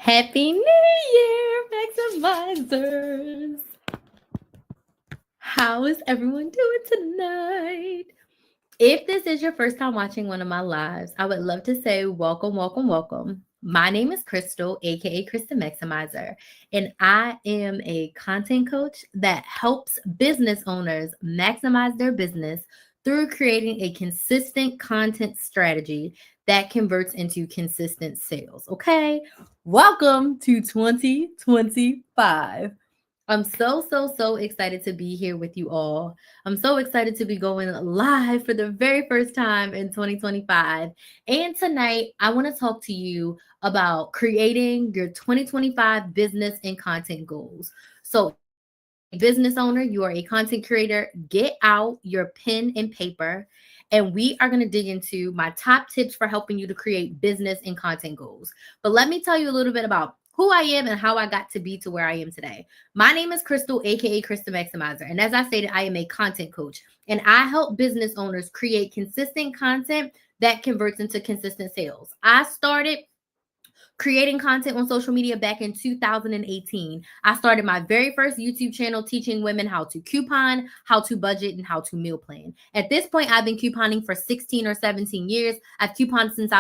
Happy New Year, Maximizers! How is everyone doing tonight? If this is your first time watching one of my lives, I would love to say welcome, welcome, welcome. My name is Crystal, aka Krista Maximizer, and I am a content coach that helps business owners maximize their business through creating a consistent content strategy that converts into consistent sales. Okay, welcome to 2025. I'm so excited to be here with you all. I'm so excited to be going live for the very first time in 2025. And tonight, I want to talk to you about creating your 2025 business and content goals. So, if you are a business owner, you are a content creator, get out your pen and paper. And we are going to dig into my top tips for helping you to create business and content goals. But let me tell you a little bit about who I am and how I got to be to where I am today. My name is Crystal, aka Krista Maximizer. And as I stated, I am a content coach and I help business owners create consistent content that converts into consistent sales. I started creating content on social media back in 2018. I started my very first YouTube channel teaching women how to coupon, how to budget, and how to meal plan. At this point, I've been couponing for 16 or 17 years. I've couponed since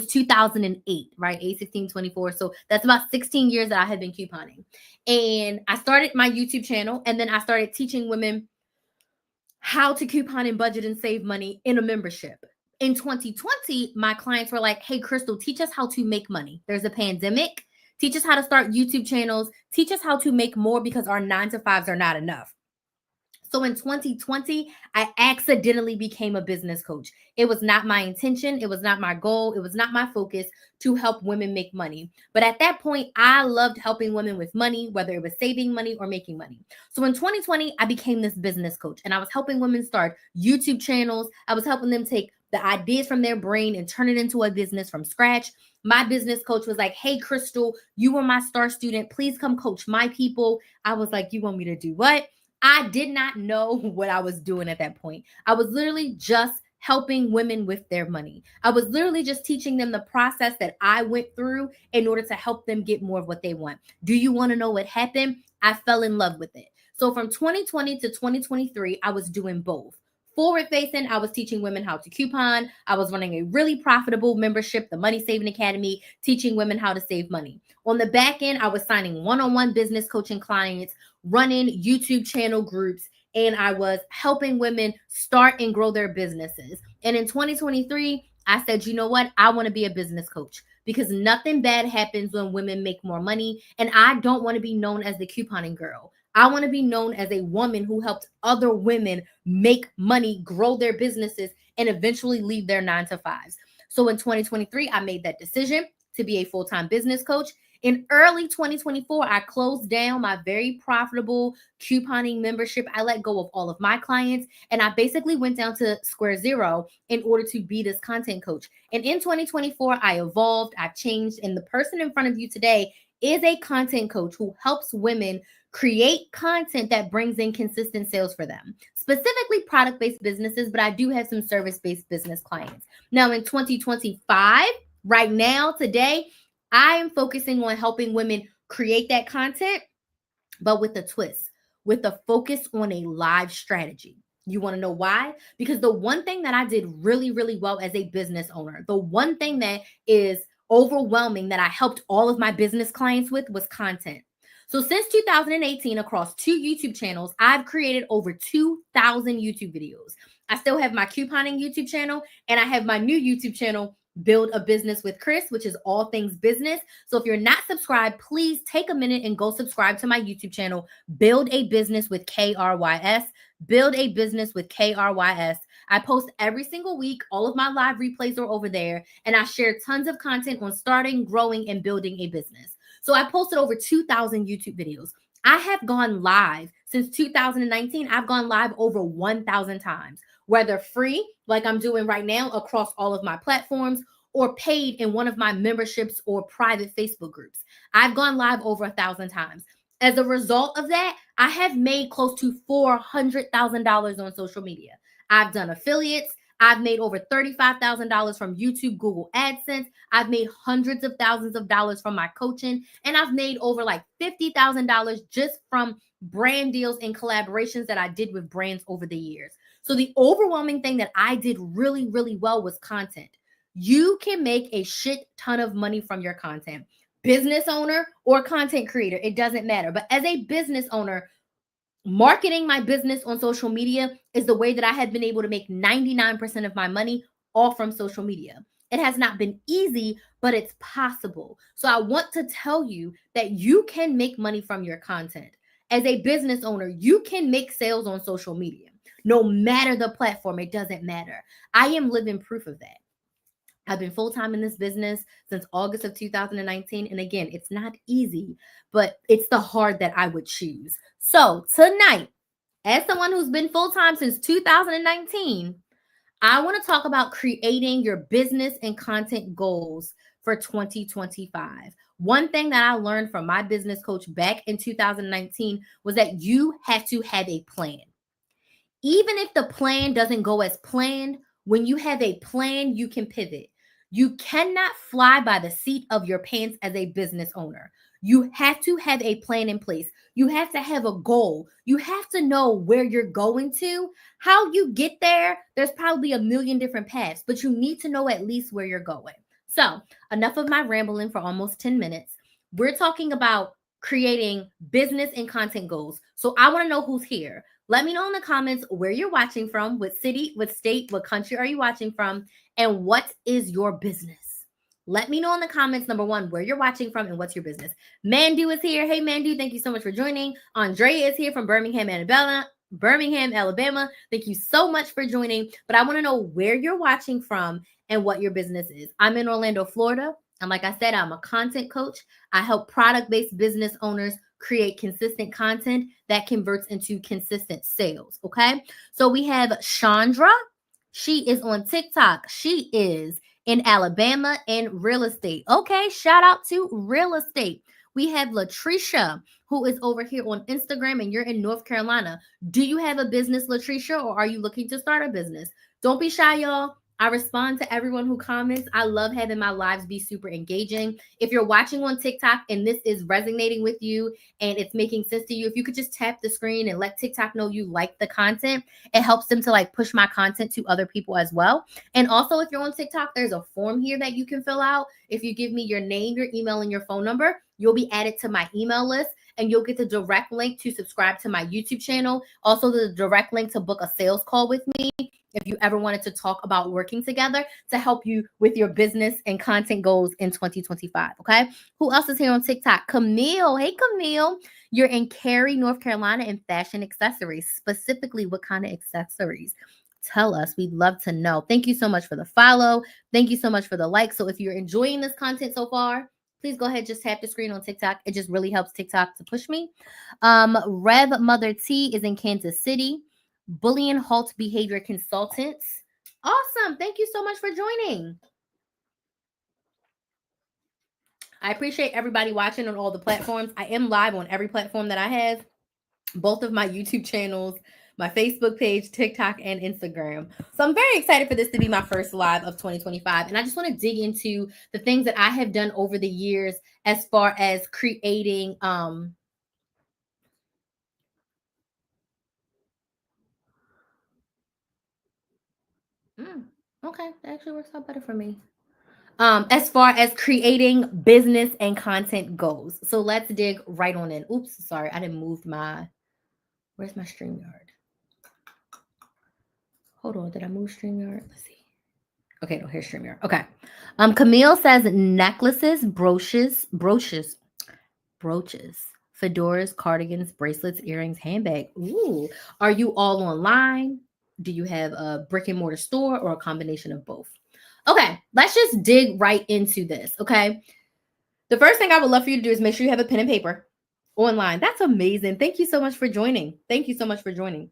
2008, right? 8, 16, 24. So that's about 16 years that I have been couponing. And I started my YouTube channel and then I started teaching women how to coupon and budget and save money in a membership. In 2020, my clients were like, hey, Crystal, teach us how to make money. There's a pandemic. Teach us how to start YouTube channels. Teach us how to make more because our 9 to 5s are not enough. So in 2020, I accidentally became a business coach. It was not my intention. It was not my goal. It was not my focus to help women make money. But at that point, I loved helping women with money, whether it was saving money or making money. So in 2020, I became this business coach and I was helping women start YouTube channels. I was helping them take the ideas from their brain and turn it into a business from scratch. My business coach was like, hey, Crystal, you were my star student. Please come coach my people. I was like, you want me to do what? I did not know what I was doing at that point. I was literally just helping women with their money. I was literally just teaching them the process that I went through in order to help them get more of what they want. Do you want to know what happened? I fell in love with it. So from 2020 to 2023, I was doing both. Forward facing, I was teaching women how to coupon. I was running a really profitable membership, the Money Saving Academy, teaching women how to save money. On the back end, I was signing one-on-one business coaching clients, running YouTube channel groups, and I was helping women start and grow their businesses. And in 2023, I said, you know what? I want to be a business coach because nothing bad happens when women make more money. And I don't want to be known as the couponing girl. I want to be known as a woman who helped other women make money, grow their businesses, and eventually leave their 9 to 5s. So in 2023, I made that decision to be a full-time business coach. In early 2024, I closed down my very profitable couponing membership. I let go of all of my clients and I basically went down to square zero in order to be this content coach. And in 2024, I evolved, I changed, and the person in front of you today is a content coach who helps women create content that brings in consistent sales for them, specifically product-based businesses, but I do have some service-based business clients. Now in 2025, right now, today, I am focusing on helping women create that content, but with a twist, with a focus on a live strategy. You want to know why? Because the one thing that I did really, really well as a business owner, the one thing that is overwhelming that I helped all of my business clients with was content. So since 2018, across 2 YouTube channels, I've created over 2,000 YouTube videos. I still have my couponing YouTube channel and I have my new YouTube channel, Build a Business with Chris, which is all things business. So if you're not subscribed, please take a minute and go subscribe to my YouTube channel, Build a Business with KRYS. Build a Business with KRYS. I post every single week. All of my live replays are over there, and I share tons of content on starting, growing, and building a business. So I posted over 2,000 YouTube videos. I have gone live since 2019. I've gone live over 1,000 times, whether free, like I'm doing right now across all of my platforms, or paid in one of my memberships or private Facebook groups. I've gone live over 1,000 times. As a result of that, I have made close to $400,000 on social media. I've done affiliates. I've made over $35,000 from YouTube, Google AdSense. I've made hundreds of thousands of dollars from my coaching. And I've made over like $50,000 just from brand deals and collaborations that I did with brands over the years. So the overwhelming thing that I did really, really well was content. You can make a shit ton of money from your content. Business owner or content creator, it doesn't matter. But as a business owner, marketing my business on social media is the way that I have been able to make 99% of my money all from social media. It has not been easy, but it's possible. So I want to tell you that you can make money from your content. As a business owner, you can make sales on social media. No matter the platform, it doesn't matter. I am living proof of that. I've been full-time in this business since August of 2019. And again, it's not easy, but it's the hard that I would choose. So tonight, as someone who's been full-time since 2019, I want to talk about creating your business and content goals for 2025. One thing that I learned from my business coach back in 2019 was that you have to have a plan. Even if the plan doesn't go as planned, when you have a plan, you can pivot. You cannot fly by the seat of your pants as a business owner. You have to have a plan in place. You have to have a goal. You have to know where you're going to. How you get there, there's probably a million different paths, but you need to know at least where you're going. So, enough of my rambling for almost 10 minutes. We're talking about creating business and content goals. So, I want to know who's here. Let me know in the comments where you're watching from, what city, what state, what country are you watching from, and what is your business? Let me know in the comments, number one, where you're watching from and what's your business. Mandu is here. Hey, Mandu, thank you so much for joining. Andrea is here from Birmingham, Alabama. Thank you so much for joining. But I want to know where you're watching from and what your business is. I'm in Orlando, Florida. And like I said, I'm a content coach. I help product-based business owners create consistent content that converts into consistent sales. Okay. So we have Chandra. She is on TikTok. She is in Alabama and real estate. Okay. Shout out to real estate. We have Latricia, who is over here on Instagram, and you're in North Carolina. Do you have a business, Latricia, or are you looking to start a business? Don't be shy, y'all. I respond to everyone who comments. I love having my lives be super engaging. If you're watching on TikTok and this is resonating with you and it's making sense to you, if you could just tap the screen and let TikTok know you like the content, it helps them to like push my content to other people as well. And also, if you're on TikTok, there's a form here that you can fill out. If you give me your name, your email, and your phone number, you'll be added to my email list, and you'll get the direct link to subscribe to my YouTube channel. Also, the direct link to book a sales call with me if you ever wanted to talk about working together to help you with your business and content goals in 2025. Okay. Who else is here on TikTok? Camille. Hey, Camille. You're in Cary, North Carolina, in fashion accessories. Specifically, what kind of accessories? Tell us. We'd love to know. Thank you so much for the follow. Thank you so much for the like. So if you're enjoying this content so far, please go ahead, just tap the screen on TikTok. It just really helps TikTok to push me. Rev Mother T is in Kansas City. Bullying Halt Behavior Consultants. Awesome. Thank you so much for joining. I appreciate everybody watching on all the platforms. I am live on every platform that I have, both of my YouTube channels, my Facebook page, TikTok, and Instagram. So I'm very excited for this to be my first live of 2025. And I just want to dig into the things that I have done over the years as far as creating okay, that actually works out better for me. As far as creating business and content goals. So let's dig right on in. Oops, sorry, I didn't move where's my StreamYard? Hold on, did I move StreamYard? Let's see. Okay, no, here's StreamYard. Okay. Camille says necklaces, brooches, fedoras, cardigans, bracelets, earrings, handbag. Ooh, are you all online? Do you have a brick and mortar store or a combination of both? Okay, let's just dig right into this. Okay. The first thing I would love for you to do is make sure you have a pen and paper online. That's amazing. Thank you so much for joining. Thank you so much for joining.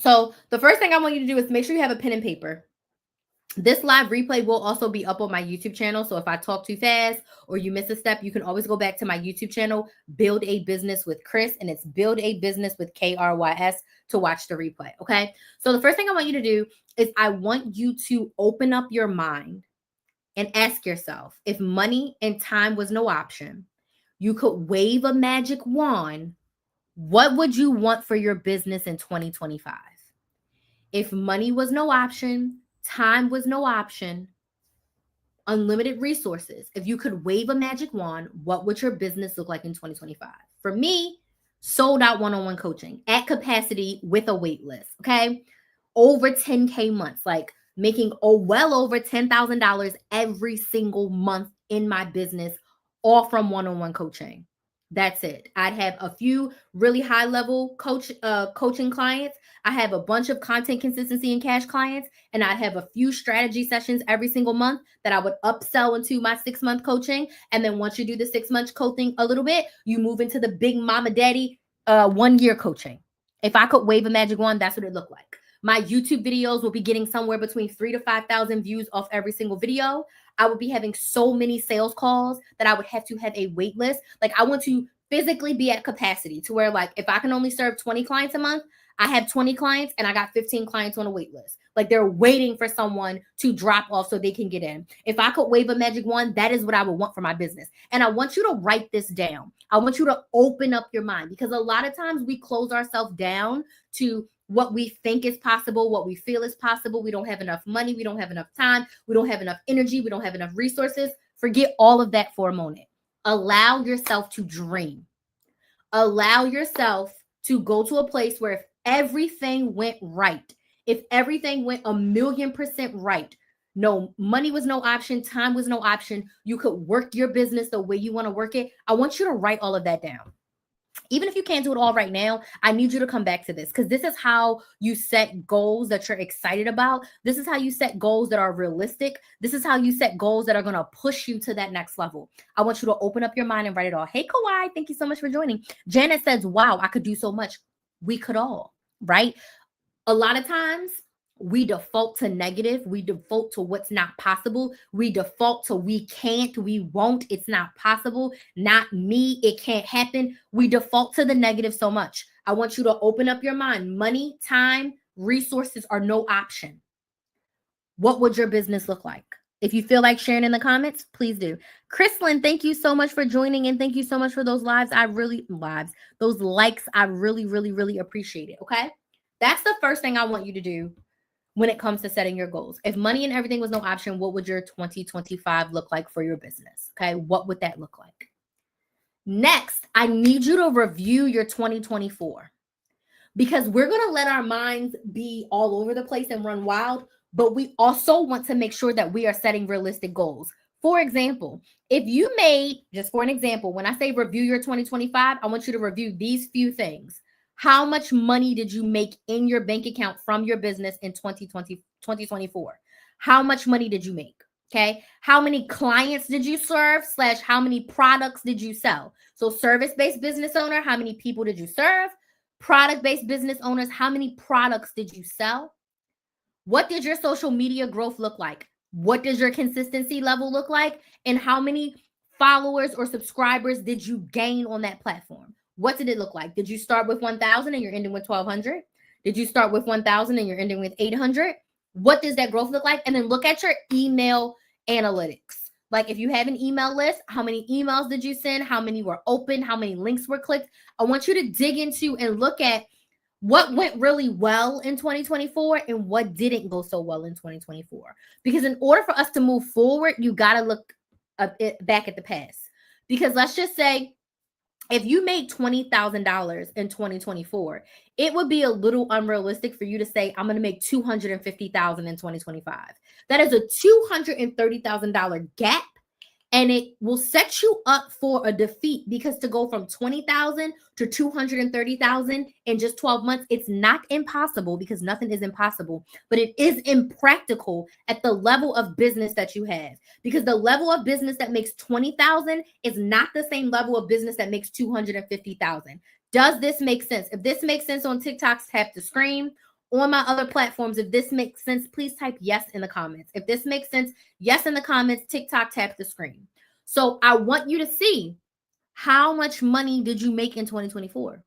So the first thing I want you to do is make sure you have a pen and paper. This live replay will also be up on my YouTube channel. So if I talk too fast or you miss a step, you can always go back to my YouTube channel, Build a Business with Chris, and it's Build a Business with KRYS to watch the replay. Okay. So the first thing I want you to do is I want you to open up your mind and ask yourself, if money and time was no option, you could wave a magic wand, what would you want for your business in 2025? If money was no option, time was no option, unlimited resources, if you could wave a magic wand, what would your business look like in 2025? For me, sold out one-on-one coaching at capacity with a wait list. Okay. Over 10K months, like making well over $10,000 every single month in my business, all from one-on-one coaching. That's it. I'd have a few really high level coaching clients. I have a bunch of content consistency and cash clients, and I'd have a few strategy sessions every single month that I would upsell into my 6-month coaching. And then once you do the 6-month coaching a little bit, you move into the big mama daddy 1-year coaching. If I could wave a magic wand, that's what it looked like. My YouTube videos will be getting somewhere between 3,000 to 5,000 views off every single video. I would be having so many sales calls that I would have to have a wait list. Like, I want to physically be at capacity to where, like, if I can only serve 20 clients a month, I have 20 clients and I got 15 clients on a wait list. Like, they're waiting for someone to drop off so they can get in. If I could wave a magic wand, that is what I would want for my business. And I want you to write this down. I want you to open up your mind, because a lot of times we close ourselves down to what we think is possible, what we feel is possible. We don't have enough money. We don't have enough time. We don't have enough energy. We don't have enough resources. Forget all of that for a moment. Allow yourself to dream. Allow yourself to go to a place where if everything went right, if everything went 1,000,000% right, no money was no option, time was no option, you could work your business the way you want to work it. I want you to write all of that down. Even if you can't do it all right now, I need you to come back to this, because this is how you set goals that you're excited about. This is how you set goals that are realistic. This is how you set goals that are going to push you to that next level. I want you to open up your mind and write it all. Hey, Kawhi, thank you so much for joining. Janet says, wow, I could do so much. We could all, right? A lot of times we default to negative. We default to what's not possible. We default to we can't, we won't, it's not possible, not me, it can't happen. We default to the negative so much. I want you to open up your mind. Money, time, resources are no option. What would your business look like? If you feel like sharing in the comments, please do. Chrislyn, thank you so much for joining, and thank you so much for those those likes. I really, really, really appreciate it. Okay. That's the first thing I want you to do when it comes to setting your goals. If money and everything was no option, what would your 2025 look like for your business? Okay, what would that look like? Next, I need you to review your 2024, because we're going to let our minds be all over the place and run wild, but we also want to make sure that we are setting realistic goals. For example, if you made, just for an example, when I say review your 2025, I want you to review these few things. How much money did you make in your bank account from your business in 2024? How much money did you make? Okay. How many clients did you serve / how many products did you sell? So service-based business owner, how many people did you serve? Product-based business owners, how many products did you sell? What did your social media growth look like? What does your consistency level look like? And how many followers or subscribers did you gain on that platform? What did it look like? Did you start with 1,000 and you're ending with 1,200? Did you start with 1,000 and you're ending with 800? What does that growth look like? And then look at your email analytics. Like, if you have an email list, how many emails did you send? How many were open? How many links were clicked? I want you to dig into and look at what went really well in 2024 and what didn't go so well in 2024. Because in order for us to move forward, you got to look back at the past. Because let's just say, if you made $20,000 in 2024, it would be a little unrealistic for you to say, I'm going to make $250,000 in 2025. That is a $230,000 gap. And it will set you up for a defeat, because to go from 20,000 to 230,000 in just 12 months, it's not impossible, because nothing is impossible, but it is impractical at the level of business that you have, because the level of business that makes 20,000 is not the same level of business that makes 250,000. Does this make sense? If this makes sense on TikTok, tap the screen. On my other platforms, if this makes sense, please type yes in the comments. If this makes sense, yes in the comments. TikTok, tap the screen. So I want you to see, how much money did you make in 2024?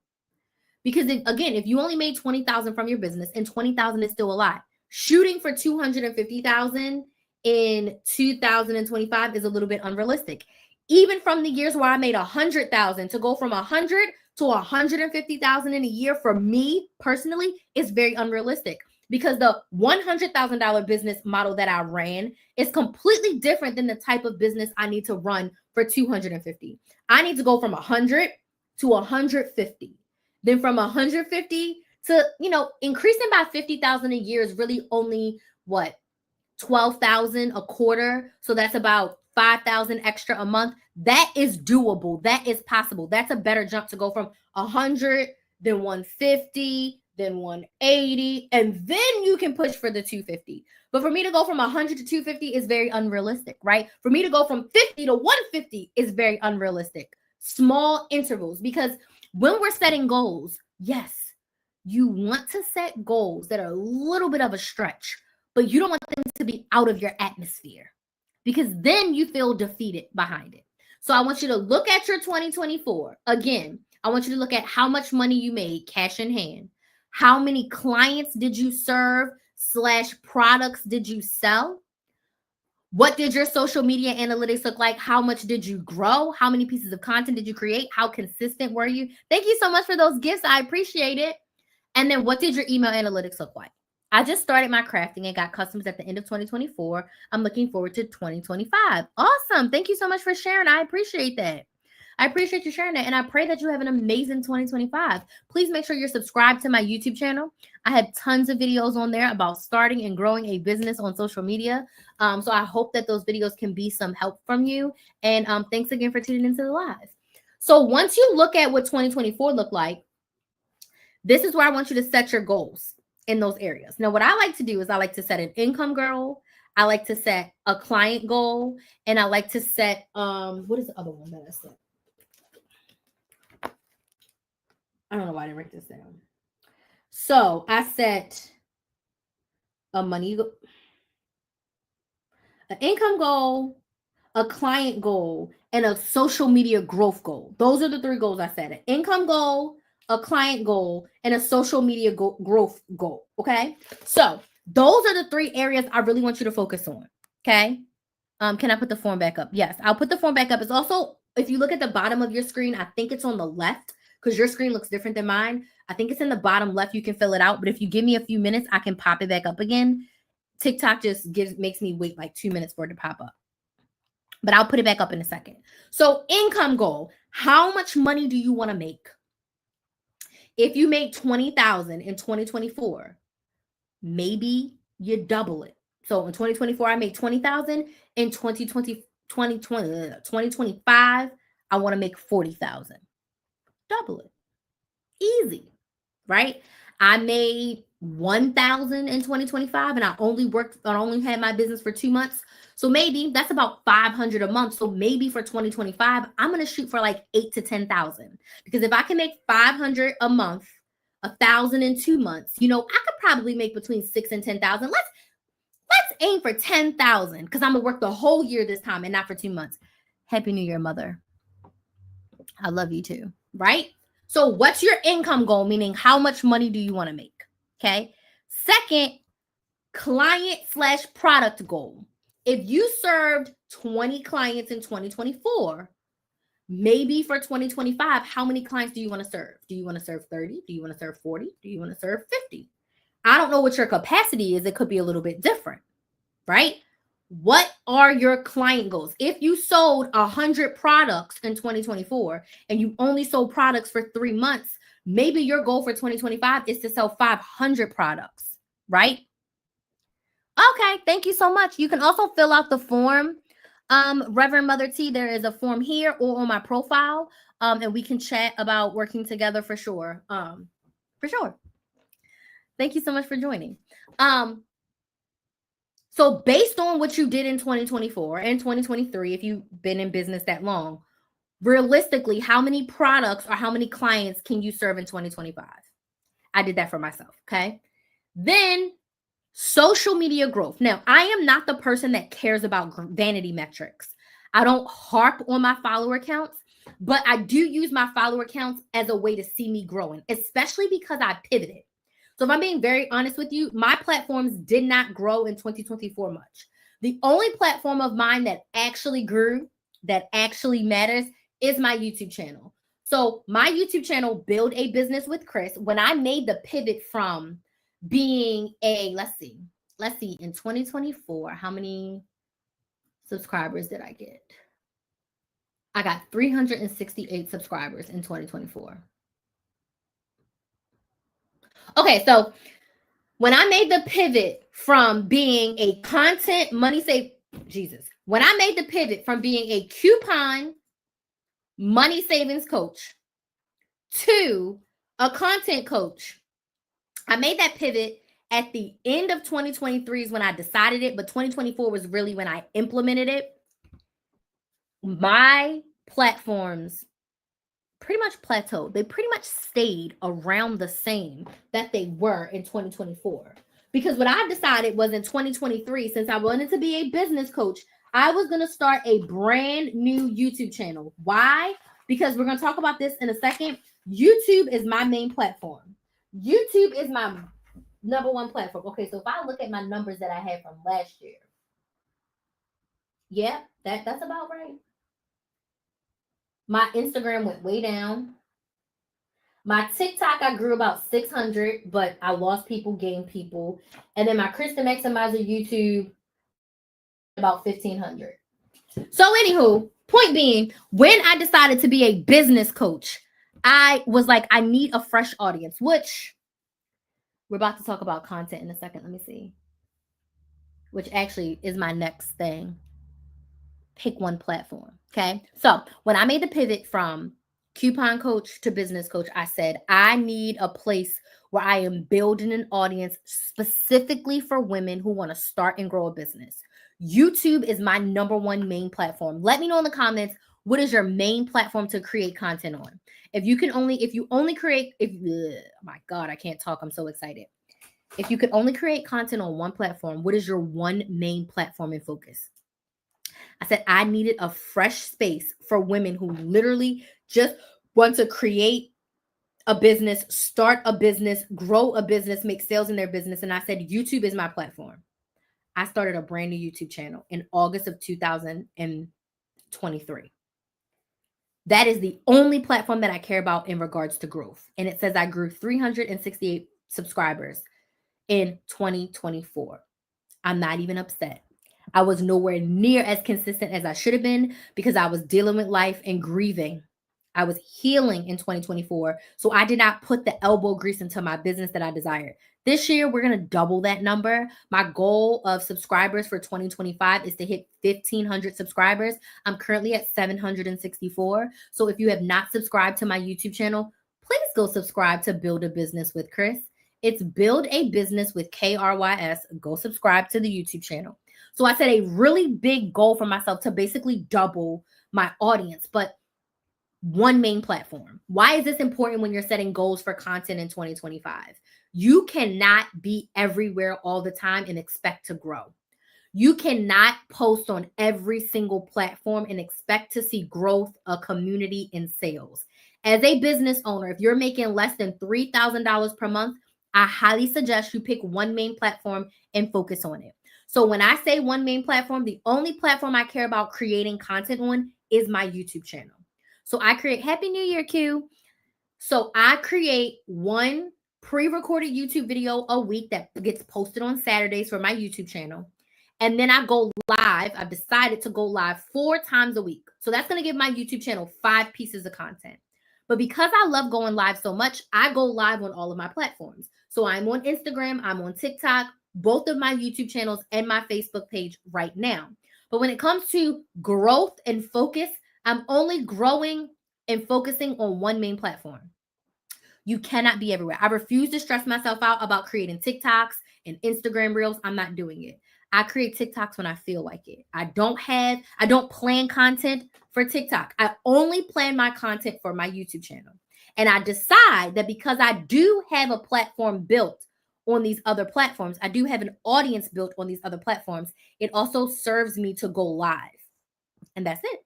Because if you only made 20,000 from your business, and 20,000 is still a lot, Shooting for 250,000 in 2025 is a little bit unrealistic. Even from the years where I made 100,000, to go from 100 to 150,000 in a year for me personally is very unrealistic, because the $100,000 business model that I ran is completely different than the type of business I need to run for 250. I need to go from 100 to 150. Then from 150 to, increasing by 50,000 a year is really only what, 12,000 a quarter. So that's about 5,000 extra a month. That is doable. That is possible. That's a better jump to go from 100, then 150, then 180, and then you can push for the 250. But for me to go from 100 to 250 is very unrealistic, right? For me to go from 50 to 150 is very unrealistic. Small intervals, because when we're setting goals, yes, you want to set goals that are a little bit of a stretch, but you don't want them to be out of your atmosphere, because then you feel defeated behind it. So I want you to look at your 2024. Again, I want you to look at how much money you made cash in hand. How many clients did you serve / products did you sell? What did your social media analytics look like? How much did you grow? How many pieces of content did you create? How consistent were you? Thank you so much for those gifts. I appreciate it. And then what did your email analytics look like? I just started my crafting and got customers at the end of 2024. I'm looking forward to 2025. Awesome. Thank you so much for sharing. I appreciate that. I appreciate you sharing that. And I pray that you have an amazing 2025. Please make sure you're subscribed to my YouTube channel. I have tons of videos on there about starting and growing a business on social media. So I hope that those videos can be some help from you. And thanks again for tuning into the live. So once you look at what 2024 looked like, this is where I want you to set your goals in those areas. Now, what I like to do is I like to set an income goal. I like to set a client goal. And I like to set, what is the other one that I set? I don't know why I didn't write this down. So I set a money, an income goal, a client goal, and a social media growth goal. Those are the 3 goals I set: an income goal, a client goal, and a social media growth goal. Okay. So those are the 3 areas I really want you to focus on. Okay. Can I put the form back up? Yes, I'll put the form back up. It's also, if you look at the bottom of your screen, I think it's on the left, because your screen looks different than mine. I think it's in the bottom left. You can fill it out, but if you give me a few minutes, I can pop it back up again. TikTok just makes me wait like 2 minutes for it to pop up, but I'll put it back up in a second. So income goal, how much money do you want to make? If you made 20,000 in 2024, maybe you double it. So in 2024, I made 20,000. In 2025, I want to make 40,000. Double it. Easy, right? I made 1,000 in 2025, and I only had my business for 2 months. So maybe that's about 500 a month. So maybe for 2025, I'm going to shoot for like 8 to 10,000, because if I can make 500 a month, 1,000 in 2 months, I could probably make between 6 and 10,000. Let's aim for 10,000, because I'm going to work the whole year this time and not for 2 months. Happy New Year, Mother. I love you too, right? So what's your income goal? Meaning, how much money do you want to make? Okay. Second, client / product goal. If you served 20 clients in 2024, maybe for 2025, how many clients do you want to serve? Do you want to serve 30? Do you want to serve 40? Do you want to serve 50? I don't know what your capacity is. It could be a little bit different, right? What are your client goals? If you sold 100 products in 2024 and you only sold products for 3 months, maybe your goal for 2025 is to sell 500 products, right? Okay, thank you so much. You can also fill out the form, Reverend Mother T. There is a form here or on my profile, and we can chat about working together for sure. For sure. Thank you so much for joining. So based on what you did in 2024 and 2023, if you've been in business that long, realistically, how many products or how many clients can you serve in 2025? I did that for myself, okay? Then social media growth. Now, I am not the person that cares about vanity metrics. I don't harp on my follower counts, but I do use my follower counts as a way to see me growing, especially because I pivoted. So if I'm being very honest with you, my platforms did not grow in 2024 much. The only platform of mine that actually grew, that actually matters, is my YouTube channel. So my YouTube channel, Build a Business with Chris, when I made the pivot from being a, let's see, in 2024, how many subscribers did I get? I got 368 subscribers in 2024. Okay, so when I made the pivot from being a content money save, Jesus, when I made the pivot from being a coupon money savings coach to a content coach, I made that pivot at the end of 2023 is when I decided it, but 2024 was really when I implemented it. My platforms pretty much plateaued. They pretty much stayed around the same that they were in 2024. Because what I decided was in 2023, since I wanted to be a business coach, I was going to start a brand new YouTube channel. Why? Because we're going to talk about this in a second. YouTube is my main platform. YouTube is my number one platform. Okay, so if I look at my numbers that I had from last year, yeah, that's about right. My Instagram went way down. My TikTok, I grew about 600, but I lost people, gained people. And then my Krista Maximizer YouTube, about 1,500. So, anywho, point being, when I decided to be a business coach, I was like, I need a fresh audience, which we're about to talk about content in a second. Let me see. Which actually is my next thing. Pick one platform. Okay. So when I made the pivot from coupon coach to business coach, I said, I need a place where I am building an audience specifically for women who want to start and grow a business. YouTube is my number one main platform. Let me know in the comments, what is your main platform to create content on? If you only create, oh my God, I can't talk. I'm so excited. If you could only create content on one platform, what is your one main platform and focus? I said I needed a fresh space for women who literally just want to create a business, start a business, grow a business, make sales in their business. And I said, YouTube is my platform. I started a brand new YouTube channel in August of 2023. That is the only platform that I care about in regards to growth. And it says I grew 368 subscribers in 2024. I'm not even upset. I was nowhere near as consistent as I should have been because I was dealing with life and grieving. I was healing in 2024. So I did not put the elbow grease into my business that I desired. This year, we're going to double that number. My goal of subscribers for 2025 is to hit 1,500 subscribers. I'm currently at 764. So if you have not subscribed to my YouTube channel, please go subscribe to Build a Business with Chris. It's Build a Business with KRYS. Go subscribe to the YouTube channel. So I set a really big goal for myself to basically double my audience, but one main platform. Why is this important when you're setting goals for content in 2025? You cannot be everywhere all the time and expect to grow. You cannot post on every single platform and expect to see growth, a community, and sales. As a business owner, if you're making less than $3,000 per month, I highly suggest you pick one main platform and focus on it. So when I say one main platform, the only platform I care about creating content on is my YouTube channel. So I create Happy New Year, Q. So I create one pre-recorded YouTube video a week that gets posted on Saturdays for my YouTube channel. And then I go live. I've decided to go live 4 times a week. So that's going to give my YouTube channel 5 pieces of content. But because I love going live so much, I go live on all of my platforms. So I'm on Instagram, I'm on TikTok, both of my YouTube channels and my Facebook page right now. But when it comes to growth and focus, I'm only growing and focusing on one main platform. You cannot be everywhere. I refuse to stress myself out about creating TikToks and Instagram reels. I'm not doing it. I create TikToks when I feel like it. I don't plan content for TikTok. I only plan my content for my YouTube channel. And I decide that because I do have a platform built on these other platforms, I do have an audience built on these other platforms, it also serves me to go live. And that's it.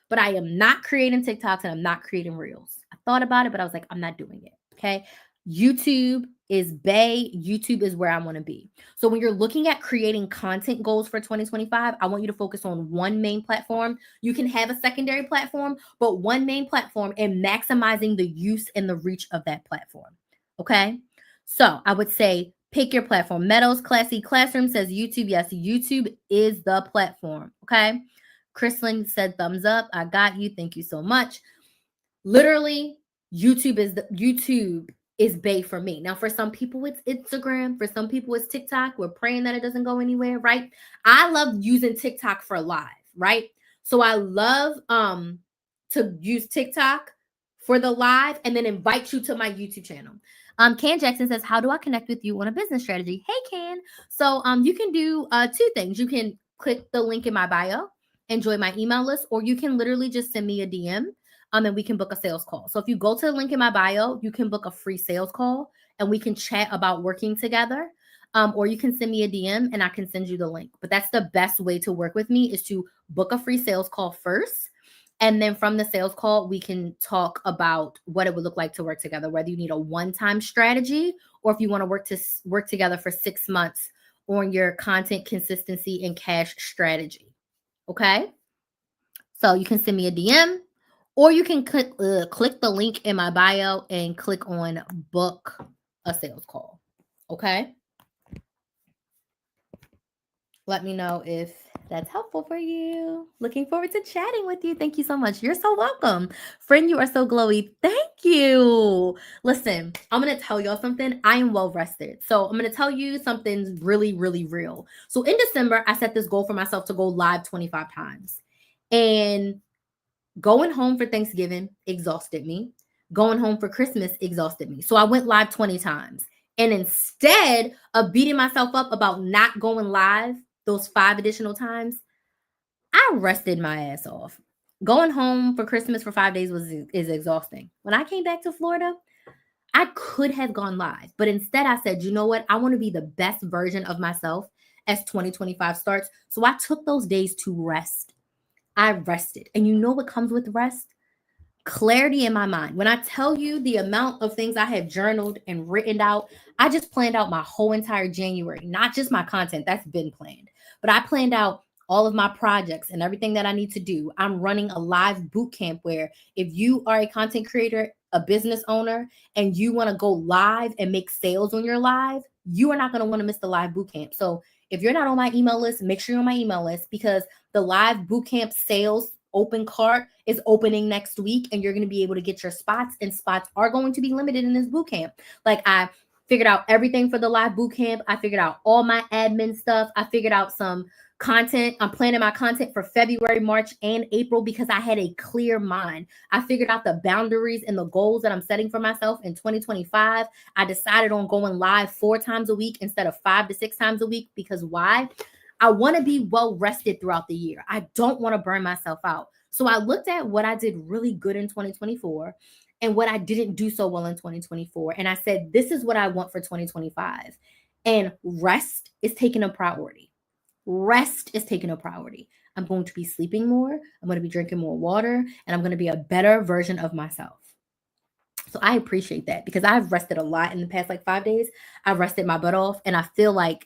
But I am not creating TikToks and I'm not creating reels. I thought about it, but I was like, I'm not doing it. Okay. YouTube is Bay, YouTube is where I want to be. So when you're looking at creating content goals for 2025, I want you to focus on one main platform. You can have a secondary platform, but one main platform and maximizing the use and the reach of that platform. Okay. So I would say pick your platform. Meadows Classy Classroom says YouTube. Yes, YouTube is the platform. Okay. Chrislyn said thumbs up. I got you. Thank you so much. Literally, YouTube is Bay for me. Now, for some people, it's Instagram. For some people, it's TikTok. We're praying that it doesn't go anywhere, right? I love using TikTok for live, right? So I love to use TikTok for the live and then invite you to my YouTube channel. Can Jackson says, how do I connect with you on a business strategy? Hey, Can. So you can do two things. You can click the link in my bio and join my email list, or you can literally just send me a DM and we can book a sales call. So if you go to the link in my bio, you can book a free sales call and we can chat about working together. Or you can send me a DM and I can send you the link. But that's the best way to work with me, is to book a free sales call first. And then from the sales call, we can talk about what it would look like to work together, whether you need a one-time strategy or if you want to work together for 6 months on your content consistency and cash strategy. Okay? So you can send me a DM, or you can click the link in my bio and click on book a sales call. Okay? Let me know if that's helpful for you. Looking forward to chatting with you. Thank you so much. You're so welcome. Friend, you are so glowy. Thank you. Listen, I'm going to tell y'all something. I am well rested. So I'm going to tell you something really, really real. So in December, I set this goal for myself to go live 25 times. And going home for Thanksgiving exhausted me. Going home for Christmas exhausted me. So I went live 20 times. And instead of beating myself up about not going live those 5 additional times, I rested my ass off. Going home for Christmas for 5 days is exhausting. When I came back to Florida, I could have gone live, but instead I said, you know what? I want to be the best version of myself as 2025 starts. So I took those days to rest. I rested. And you know what comes with rest? Clarity in my mind. When I tell you the amount of things I have journaled and written out, I just planned out my whole entire January, not just my content that's been planned, but I planned out all of my projects and everything that I need to do. I'm running a live boot camp where if you are a content creator, a business owner, and you want to go live and make sales on your live, you are not going to want to miss the live boot camp. So if you're not on my email list, make sure you're on my email list, because the live bootcamp sales open cart is opening next week and you're going to be able to get your spots, and spots are going to be limited in this bootcamp. Like, I figured out everything for the live bootcamp. I figured out all my admin stuff. I figured out some content. I'm planning my content for February, March, and April because I had a clear mind. I figured out the boundaries and the goals that I'm setting for myself in 2025. I decided on going live 4 times a week instead of 5 to 6 times a week. Because why? I want to be well rested throughout the year. I don't want to burn myself out. So I looked at what I did really good in 2024 and what I didn't do so well in 2024. And I said, this is what I want for 2025. And rest is taking a priority. Rest is taking a priority. I'm going to be sleeping more. I'm going to be drinking more water, and I'm going to be a better version of myself. So I appreciate that, because I've rested a lot in the past 5 days. I've rested my butt off, and I feel like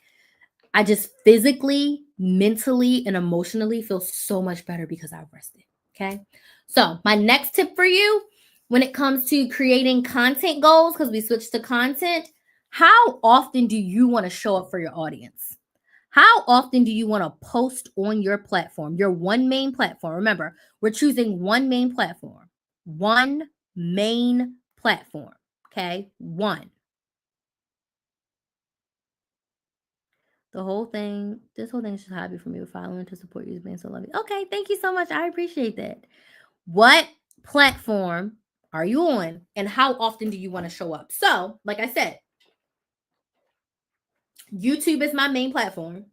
I just physically, mentally, and emotionally feel so much better because I've rested. Okay. So my next tip for you when it comes to creating content goals, because we switched to content, how often do you want to show up for your audience? How often do you want to post on your platform, your one main platform? Remember, we're choosing one main platform. One main platform. Okay. One. This whole thing is just a hobby for me, with following to support you, being so lovely. Okay, thank you so much. I appreciate that. What platform are you on, and how often do you want to show up? So, like I said, YouTube is my main platform.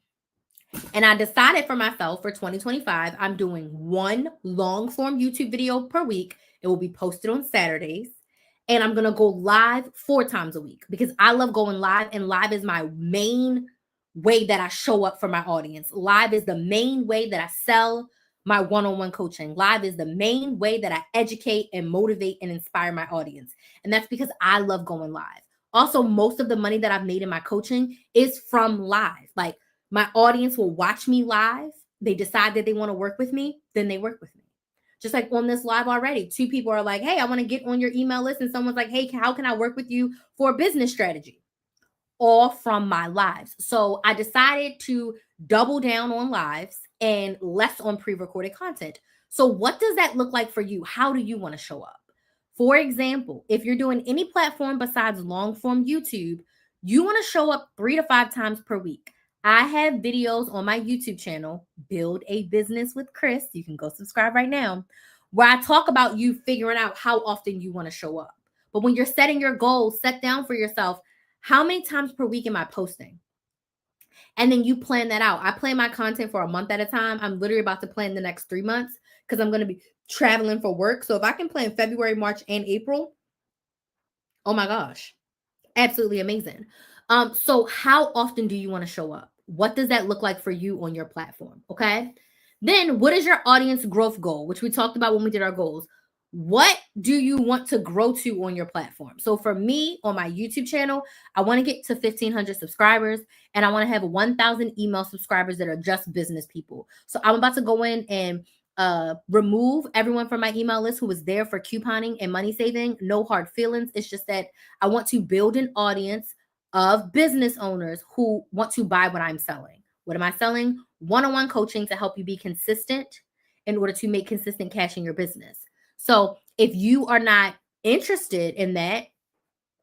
And I decided for myself for 2025, I'm doing one long form YouTube video per week. It will be posted on Saturdays. And I'm going to go live 4 times a week because I love going live, and live is my main way that I show up for my audience. Live is the main way that I sell my one-on-one coaching. Live is the main way that I educate and motivate and inspire my audience. And that's because I love going live. Also, most of the money that I've made in my coaching is from live. Like my audience will watch me live. They decide that they want to work with me, then they work with me. Just like on this live already, 2 people are like, hey, I want to get on your email list. And someone's like, hey, how can I work with you for a business strategy? All from my lives. So I decided to double down on lives and less on pre-recorded content. So what does that look like for you? How do you want to show up? For example, if you're doing any platform besides long form YouTube, you want to show up 3 to 5 times per week. I have videos on my YouTube channel, Build a Business with Chris. You can go subscribe right now, where I talk about you figuring out how often you want to show up. But when you're setting your goals, set down for yourself, how many times per week am I posting? And then you plan that out. I plan my content for a month at a time. I'm literally about to plan the next 3 months because I'm going to be traveling for work. So if I can plan February, March, and April, oh my gosh, absolutely amazing. So how often do you want to show up? What does that look like for you on your platform? Okay. Then what is your audience growth goal, which we talked about when we did our goals? What do you want to grow to on your platform? So for me on my YouTube channel, I want to get to 1,500 subscribers and I want to have 1,000 email subscribers that are just business people. So I'm about to go in and remove everyone from my email list who was there for couponing and money saving. No hard feelings. It's just that I want to build an audience of business owners who want to buy what I'm selling. What am I selling? One-on-one coaching to help you be consistent in order to make consistent cash in your business. So if you are not interested in that,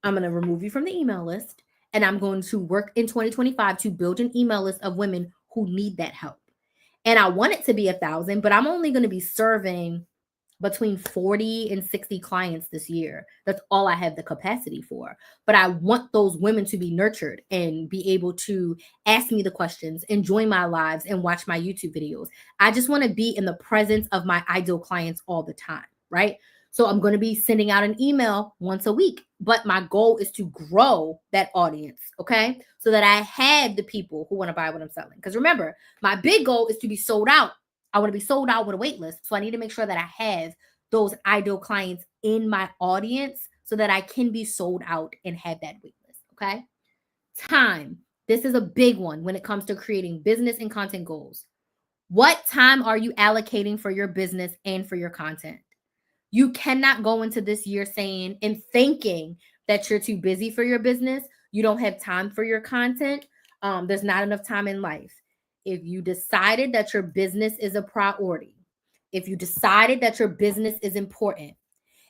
I'm going to remove you from the email list and I'm going to work in 2025 to build an email list of women who need that help. And I want it to be 1,000, but I'm only going to be serving between 40 and 60 clients this year. That's all I have the capacity for. But I want those women to be nurtured and be able to ask me the questions, enjoy my lives, and watch my YouTube videos. I just want to be in the presence of my ideal clients all the time, right? So I'm going to be sending out an email once a week, but my goal is to grow that audience, okay? So that I have the people who want to buy what I'm selling. Because remember, my big goal is to be sold out. I want to be sold out with a wait list. So I need to make sure that I have those ideal clients in my audience so that I can be sold out and have that wait list, okay? Time. This is a big one when it comes to creating business and content goals. What time are you allocating for your business and for your content? You cannot go into this year saying and thinking that you're too busy for your business. You don't have time for your content. There's not enough time in life. If you decided that your business is a priority, if you decided that your business is important,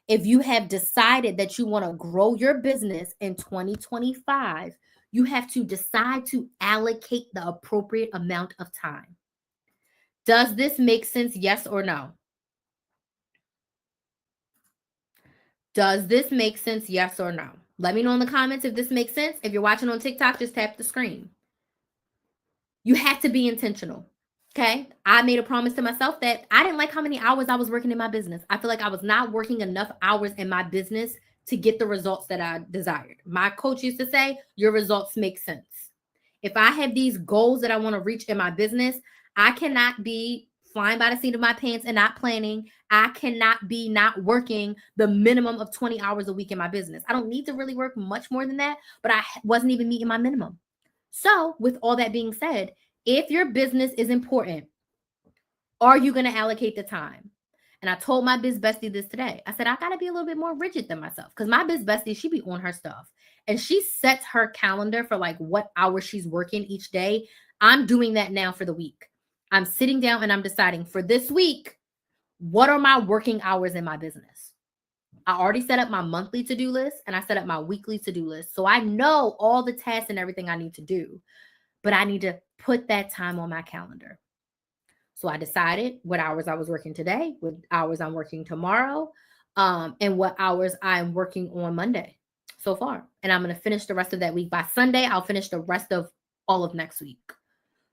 if you have decided that you want to grow your business in 2025, you have to decide to allocate the appropriate amount of time. Does this make sense? Yes or no? Does this make sense? Yes or no? Let me know in the comments if this makes sense. If you're watching on TikTok, just tap the screen. You have to be intentional. Okay. I made a promise to myself that I didn't like how many hours I was working in my business. I feel like I was not working enough hours in my business to get the results that I desired. My coach used to say, your results make sense. If I have these goals that I want to reach in my business, I cannot be flying by the seat of my pants and not planning. I cannot be not working the minimum of 20 hours a week in my business. I don't need to really work much more than that, but I wasn't even meeting my minimum. So, with all that being said, if your business is important, are you going to allocate the time? And I told my biz bestie this today. I said, I got to be a little bit more rigid than myself because my biz bestie, she be on her stuff and she sets her calendar for like what hours she's working each day. I'm doing that now for the week. I'm sitting down and I'm deciding for this week, what are my working hours in my business? I already set up my monthly to-do list and I set up my weekly to-do list. So I know all the tasks and everything I need to do, but I need to put that time on my calendar. So I decided what hours I was working today, what hours I'm working tomorrow, and what hours I'm working on Monday so far. And I'm going to finish the rest of that week. By Sunday, I'll finish the rest of all of next week.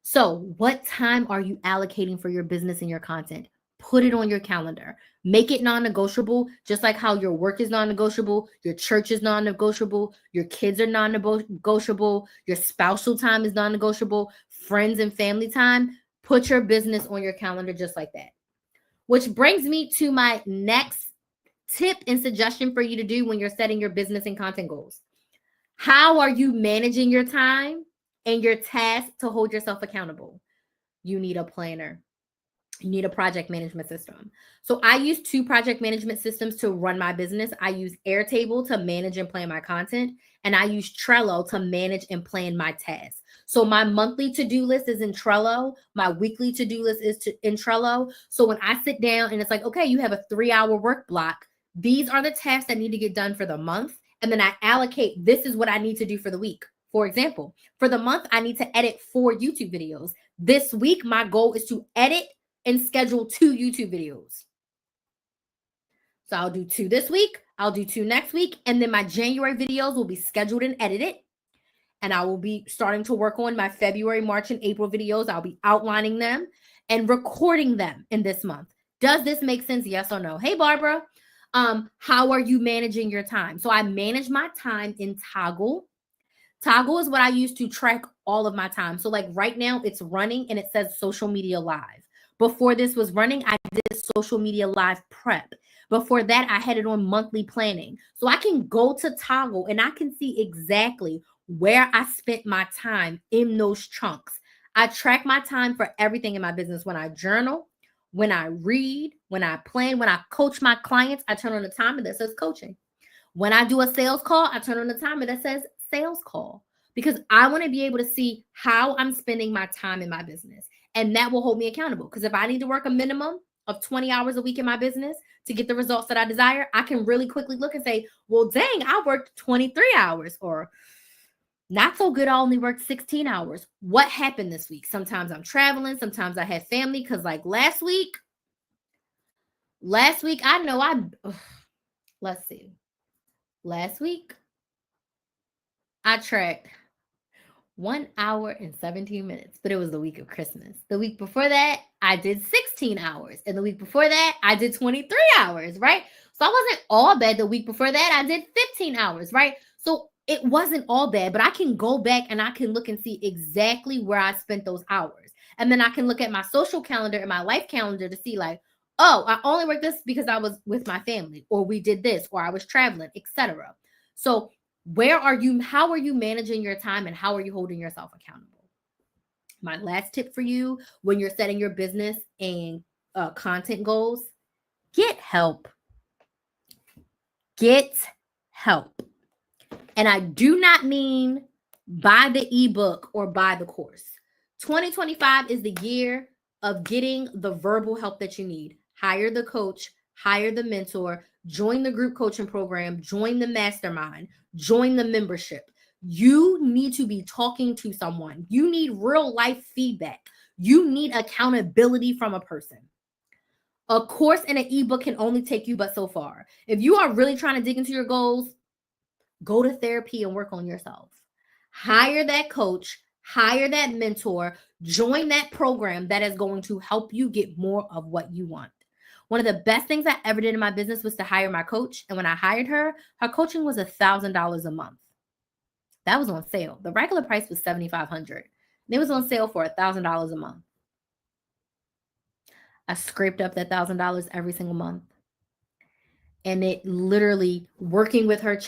So what time are you allocating for your business and your content? Put it on your calendar. Make it non-negotiable, just like how your work is non-negotiable, your church is non-negotiable, your kids are non-negotiable, your spousal time is non-negotiable, friends and family time. Put your business on your calendar just like that. Which brings me to my next tip and suggestion for you to do when you're setting your business and content goals. How are you managing your time and your tasks to hold yourself accountable? You need a planner. You need a project management system. So I use 2 project management systems to run my business. I use Airtable to manage and plan my content, and I use Trello to manage and plan my tasks. So my monthly to-do list is in Trello. My weekly to-do list is in Trello. So when I sit down and it's like, okay, you have a 3-hour work block, these are the tasks that need to get done for the month. And then I allocate, this is what I need to do for the week. For example, for the month, I need to edit 4 YouTube videos. This week, my goal is to edit and schedule 2 YouTube videos. So I'll do 2 this week, I'll do 2 next week, and then my January videos will be scheduled and edited. And I will be starting to work on my February, March, and April videos. I'll be outlining them and recording them in this month. Does this make sense? Yes or no? Hey, Barbara. How are you managing your time? So I manage my time in Toggl. Toggl is what I use to track all of my time. So like right now it's running and it says social media live. Before this was running, I did social media live prep. Before that, I had it on monthly planning. So I can go to Toggl and I can see exactly where I spent my time in those chunks. I track my time for everything in my business. When I journal, when I read, when I plan, when I coach my clients, I turn on the timer that says coaching. When I do a sales call, I turn on the timer that says sales call, because I want to be able to see how I'm spending my time in my business. And that will hold me accountable. Because if I need to work a minimum of 20 hours a week in my business to get the results that I desire, I can really quickly look and say, well, dang, I worked 23 hours, or not so good, I only worked 16 hours. What happened this week? Sometimes I'm traveling. Sometimes I had family. Because like last week, I know let's see. Last week, I tracked 1 hour and 17 minutes, but it was the week of Christmas. The week before that, I did 16 hours. And the week before that, I did 23 hours, right? So I wasn't all bad. The week before that, I did 15 hours, right? So it wasn't all bad, but I can go back and I can look and see exactly where I spent those hours. And then I can look at my social calendar and my life calendar to see like, oh, I only worked this because I was with my family, or we did this, or I was traveling, etc. So how are you managing your time, and how are you holding yourself accountable? My last tip for you when you're setting your business and content goals, get help. Get help. And I do not mean buy the ebook or buy the course. 2025 is the year of getting the verbal help that you need. Hire the coach, hire the mentor, join the group coaching program, join the mastermind, join the membership. You need to be talking to someone. You need real life feedback. You need accountability from a person. A course and an ebook can only take you but so far. If you are really trying to dig into your goals, go to therapy and work on yourself. Hire that coach, hire that mentor, join that program that is going to help you get more of what you want. One of the best things I ever did in my business was to hire my coach. And when I hired her, her coaching was $1,000 a month. That was on sale. The regular price was $7,500. It was on sale for $1,000 a month. I scraped up that $1,000 every single month. And it literally, working with her,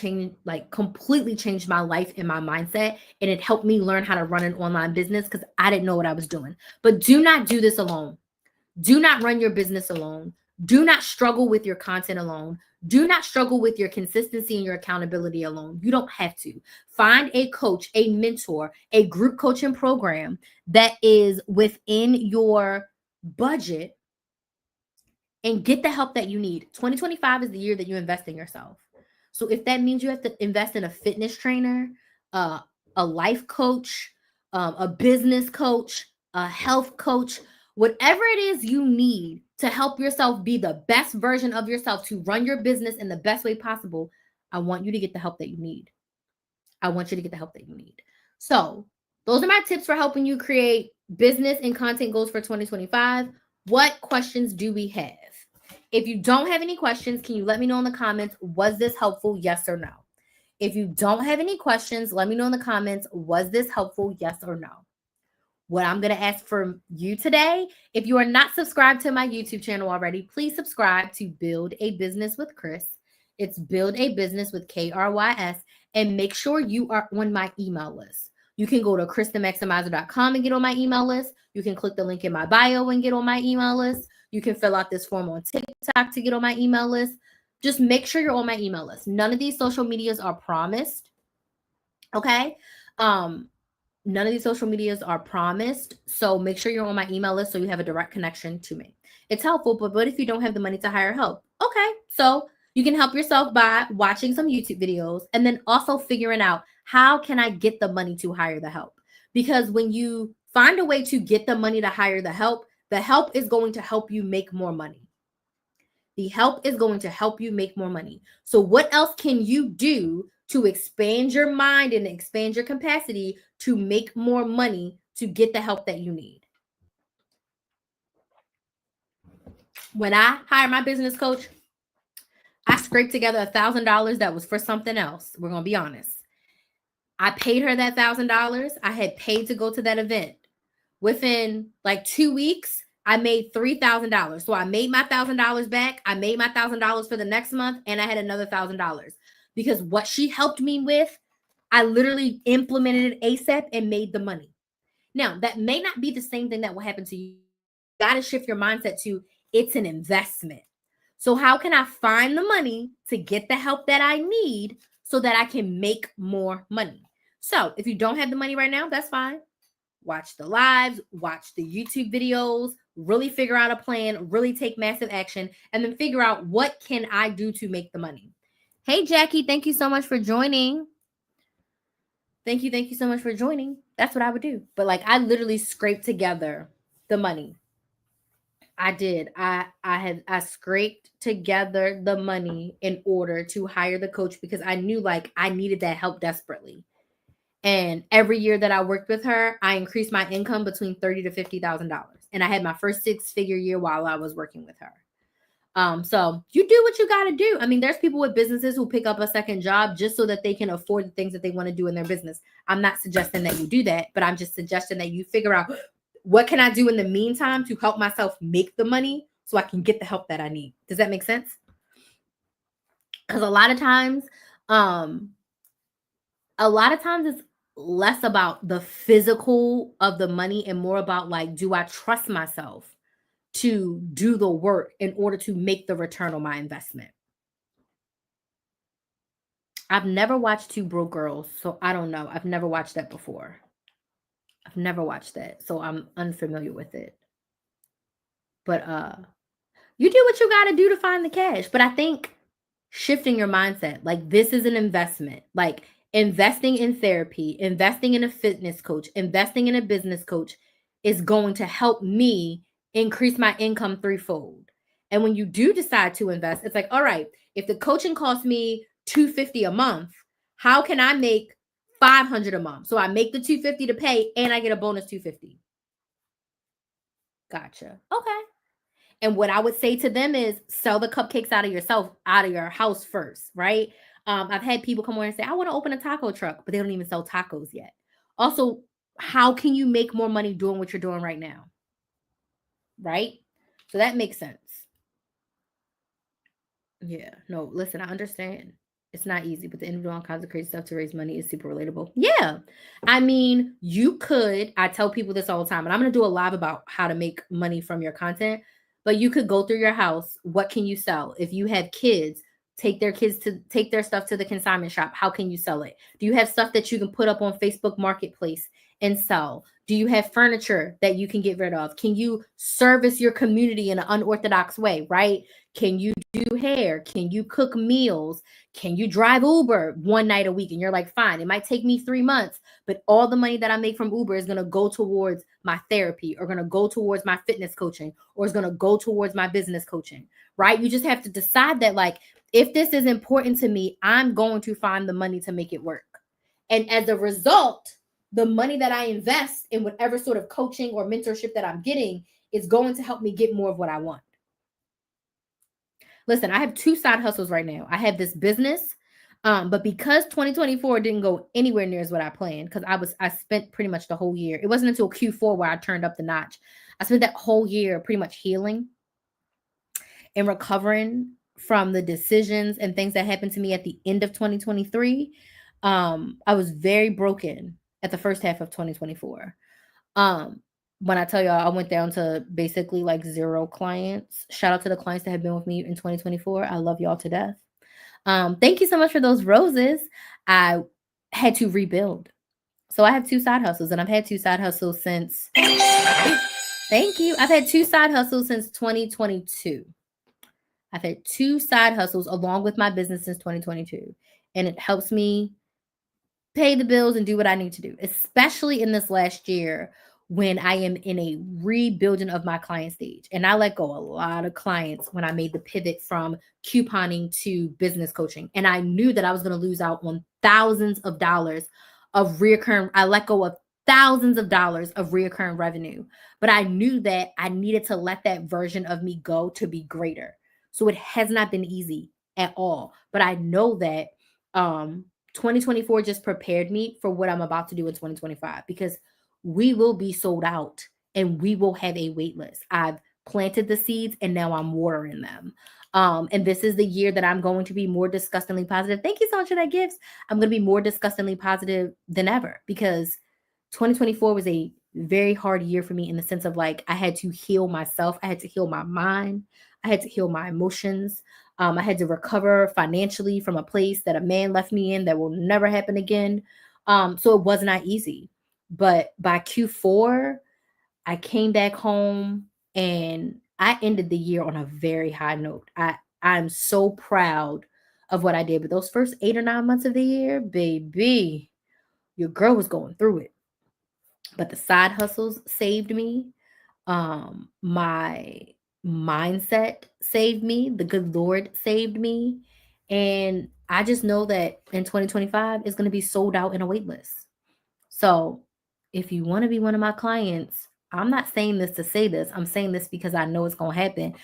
completely changed my life and my mindset. And it helped me learn how to run an online business because I didn't know what I was doing. But do not do this alone. Do not run your business alone. Do not struggle with your content alone. Do not struggle with your consistency and your accountability alone. You don't have to. Find a coach, a mentor, a group coaching program that is within your budget, and get the help that you need. 2025 is the year that you invest in yourself. So if that means you have to invest in a fitness trainer, a life coach, a business coach, a health coach, whatever it is you need to help yourself be the best version of yourself, to run your business in the best way possible, I want you to get the help that you need. I want you to get the help that you need. So those are my tips for helping you create business and content goals for 2025. What questions do we have? If you don't have any questions, can you let me know in the comments, was this helpful? Yes or no? If you don't have any questions, let me know in the comments, was this helpful? Yes or no? What I'm going to ask for you today, if you are not subscribed to my YouTube channel already, please subscribe to Build a Business with Chris. It's Build a Business with KRYS, and make sure you are on my email list. You can go to KristenMaximizer.com and get on my email list. You can click the link in my bio and get on my email list. You can fill out this form on TikTok to get on my email list. Just make sure you're on my email list. None of these social medias are promised. Okay? None of these social medias are promised. So make sure you're on my email list so you have a direct connection to me. It's helpful, but what if you don't have the money to hire help? Okay, so you can help yourself by watching some YouTube videos and then also figuring out how can I get the money to hire the help? Because when you find a way to get the money to hire the help is going to help you make more money. The help is going to help you make more money. So what else can you do to expand your mind and expand your capacity to make more money to get the help that you need? When I hired my business coach, I scraped together $1,000 that was for something else. We're going to be honest. I paid her that $1,000. I had paid to go to that event. Within like 2 weeks, I made $3,000. So I made my $1,000 back. I made my $1,000 for the next month, and I had another $1,000 because what she helped me with, I literally implemented it ASAP and made the money. Now, that may not be the same thing that will happen to you. You got to shift your mindset to it's an investment. So how can I find the money to get the help that I need so that I can make more money? So if you don't have the money right now, that's fine. Watch the lives, watch the YouTube videos, really figure out a plan, really take massive action, and then figure out what can I do to make the money. Hey, Jackie, thank you so much for joining. Thank you so much for joining. That's what I would do. But like I literally scraped together the money. I did. I scraped together the money in order to hire the coach because I knew like I needed that help desperately. And every year that I worked with her, I increased my income between $30,000 to $50,000. And I had my first 6-figure year while I was working with her. So you do what you got to do. I mean, there's people with businesses who pick up a second job just so that they can afford the things that they want to do in their business. I'm not suggesting that you do that, but I'm just suggesting that you figure out what can I do in the meantime to help myself make the money so I can get the help that I need. Does that make sense? Because a lot of times it's less about the physical of the money and more about like, do I trust myself to do the work in order to make the return on my investment? I've never watched Two Broke Girls, so I don't know. I've never watched that before. I've never watched that, so I'm unfamiliar with it. But you do what you got to do to find the cash. But I think shifting your mindset, like this is an investment. Like investing in therapy, investing in a fitness coach, investing in a business coach is going to help me increase my income threefold. And when you do decide to invest, it's like, all right, if the coaching costs me $250 a month, how can I make $500 a month? So I make the $250 to pay and I get a bonus $250. Gotcha. Okay. And what I would say to them is sell the cupcakes out of your house first, right? I've had people come on and say, I want to open a taco truck, but they don't even sell tacos yet. Also, how can you make more money doing what you're doing right now? Right? So that makes sense. Yeah. No, listen, I understand. It's not easy, but the interview on kinds of crazy stuff to raise money is super relatable. Yeah. I mean, I tell people this all the time, and I'm going to do a live about how to make money from your content, but you could go through your house. What can you sell? If you have kids, take their stuff to the consignment shop. How can you sell it? Do you have stuff that you can put up on Facebook Marketplace and sell? Do you have furniture that you can get rid of? Can you service your community in an unorthodox way, right? Can you do hair? Can you cook meals? Can you drive Uber one night a week? And you're like, fine, it might take me 3 months, but all the money that I make from Uber is going to go towards my therapy or going to go towards my fitness coaching or is going to go towards my business coaching, right? You just have to decide that like, if this is important to me, I'm going to find the money to make it work. And as a result, the money that I invest in whatever sort of coaching or mentorship that I'm getting is going to help me get more of what I want. Listen, I have 2 side hustles right now. I have this business, but because 2024 didn't go anywhere near as what I planned, because I spent pretty much the whole year. It wasn't until Q4 where I turned up the notch. I spent that whole year pretty much healing and recovering from the decisions and things that happened to me at the end of 2023. I was very broken at the first half of 2024. Um, when I tell y'all I went down to basically like 0 clients. Shout out to the clients that have been with me in 2024. I love y'all to death. Thank you so much for those roses. I had to rebuild. So I have 2 side hustles, and I've had 2 side hustles since thank you. I've had 2 side hustles since 2022. I've had 2 side hustles along with my business since 2022, and it helps me pay the bills and do what I need to do, especially in this last year when I am in a rebuilding of my client stage. And I let go a lot of clients when I made the pivot from couponing to business coaching. And I knew that I was going to lose out on thousands of dollars of reoccurring. I let go of thousands of dollars of reoccurring revenue, but I knew that I needed to let that version of me go to be greater. So it has not been easy at all, but I know that 2024 just prepared me for what I'm about to do in 2025, because we will be sold out and we will have a wait list. I've planted the seeds and now I'm watering them. And this is the year that I'm going to be more disgustingly positive. Thank you so much for that gifts. I'm going to be more disgustingly positive than ever, because 2024 was a very hard year for me in the sense of like I had to heal myself. I had to heal my mind. I had to heal my emotions. I had to recover financially from a place that a man left me in that will never happen again. So it was not easy. But by Q4, I came back home and I ended the year on a very high note. I'm so proud of what I did. But those first 8 or 9 months of the year, baby, your girl was going through it. But the side hustles saved me. My mindset saved me. The good Lord saved me. And I just know that in 2025 it's going to be sold out in a wait list. So if you want to be one of my clients, I'm not saying this to say this. I'm saying this because I know it's going to happen.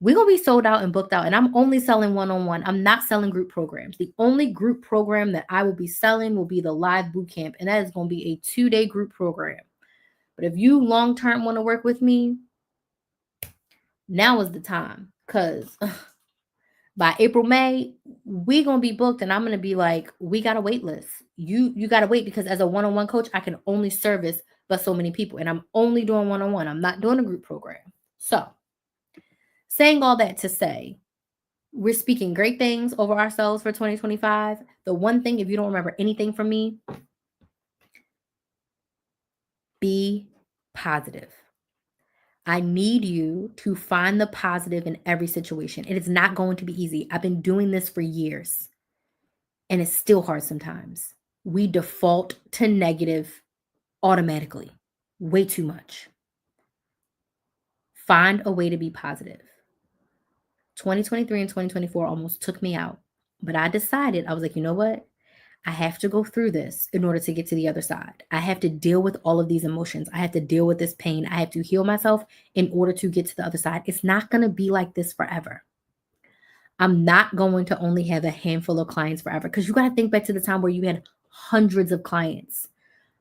We're going to be sold out and booked out. And I'm only selling one-on-one. I'm not selling group programs. The only group program that I will be selling will be the live boot camp. And that is going to be a 2-day group program. But if you long-term want to work with me, now is the time. Because by April, May, we going to be booked. And I'm going to be like, we got a wait list. You got to wait, because as a one-on-one coach, I can only service but so many people. And I'm only doing one-on-one. I'm not doing a group program. So saying all that to say, we're speaking great things over ourselves for 2025. The one thing, if you don't remember anything from me, be positive. I need you to find the positive in every situation. It is not going to be easy. I've been doing this for years, and it's still hard sometimes. We default to negative automatically, way too much. Find a way to be positive. 2023 and 2024 almost took me out, but I decided, I was like, you know what? I have to go through this in order to get to the other side. I have to deal with all of these emotions. I have to deal with this pain. I have to heal myself in order to get to the other side. It's not going to be like this forever. I'm not going to only have a handful of clients forever, because you got to think back to the time where you had hundreds of clients.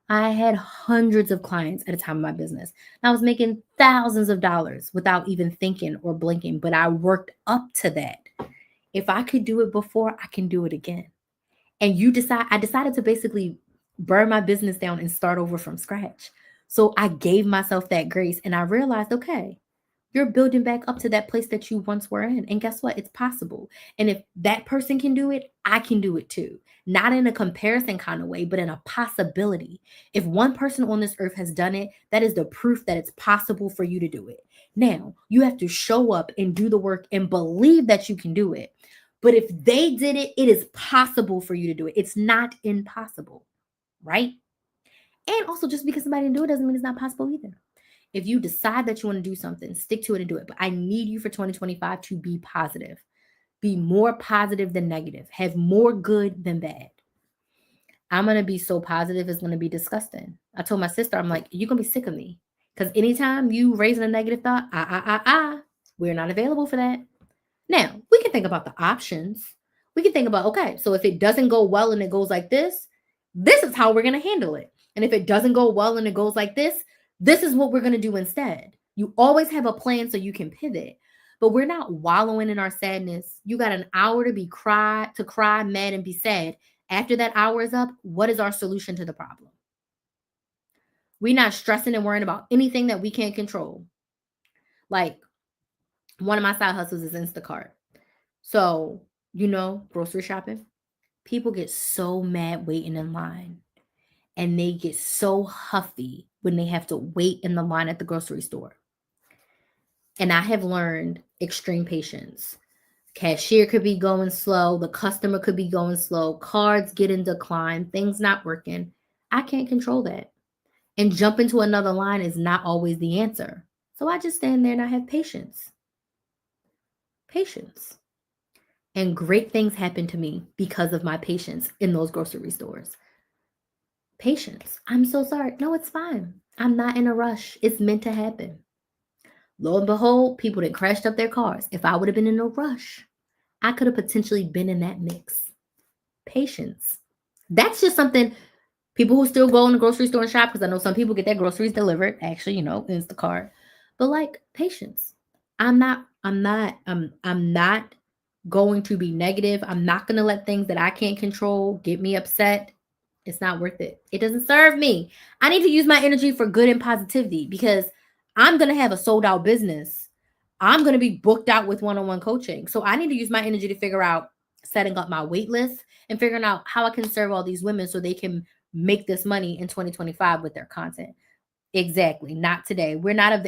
I had hundreds of clients at a time of my business. And I was making thousands of dollars without even thinking or blinking, but I worked up to that. If I could do it before, I can do it again. And I decided to basically burn my business down and start over from scratch. So I gave myself that grace, and I realized, okay, you're building back up to that place that you once were in. And guess what? It's possible. And if that person can do it, I can do it too. Not in a comparison kind of way, but in a possibility. If one person on this earth has done it, that is the proof that it's possible for you to do it. Now, you have to show up and do the work and believe that you can do it. But if they did it, it is possible for you to do it. It's not impossible, right? And also, just because somebody didn't do it doesn't mean it's not possible either. If you decide that you want to do something, stick to it and do it. But I need you for 2025 to be positive. Be more positive than negative. Have more good than bad. I'm going to be so positive, it's going to be disgusting. I told my sister, I'm like, you're going to be sick of me. Because anytime you raising a negative thought, we're not available for that. Now, we can think about the options. We can think about, okay, so if it doesn't go well and it goes like this is how we're going to handle it. And if it doesn't go well and it goes like this is what we're going to do instead. You always have a plan so you can pivot. But we're not wallowing in our sadness. You got an hour to cry, mad, and be sad. After that hour is up, what is our solution to the problem? We're not stressing and worrying about anything that we can't control. Like, one of my side hustles is Instacart. So, grocery shopping. People get so mad waiting in line, and they get so huffy when they have to wait in the line at the grocery store. And I have learned extreme patience. Cashier could be going slow, the customer could be going slow, cards get in decline, things not working. I can't control that. And jump into another line is not always the answer. So I just stand there and I have patience. Patience. And great things happen to me because of my patience in those grocery stores. Patience. I'm so sorry. No, it's fine. I'm not in a rush. It's meant to happen. Lo and behold, people that crashed up their cars. If I would have been in a rush, I could have potentially been in that mix. Patience. That's just something people who still go in the grocery store and shop, because I know some people get their groceries delivered, actually, Instacart. But like, patience. I'm not going to be negative. I'm not going to let things that I can't control get me upset. It's not worth it. It doesn't serve me. I need to use my energy for good and positivity, because I'm going to have a sold out business. I'm going to be booked out with one-on-one coaching. So I need to use my energy to figure out setting up my wait list and figuring out how I can serve all these women so they can make this money in 2025 with their content. Exactly. Not today.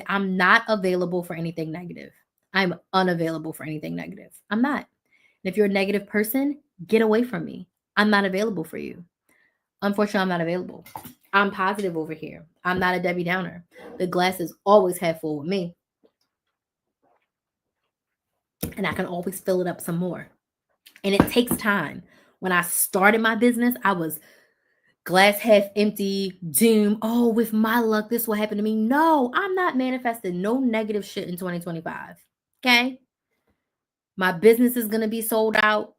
I'm not available for anything negative. I'm unavailable for anything negative. I'm not. And if you're a negative person, get away from me. I'm not available for you. Unfortunately, I'm not available. I'm positive over here. I'm not a Debbie Downer. The glass is always half full with me. And I can always fill it up some more. And it takes time. When I started my business, I was glass half empty, doom. Oh, with my luck, this will happen to me. No, I'm not manifesting no negative shit in 2025. Okay? My business is going to be sold out.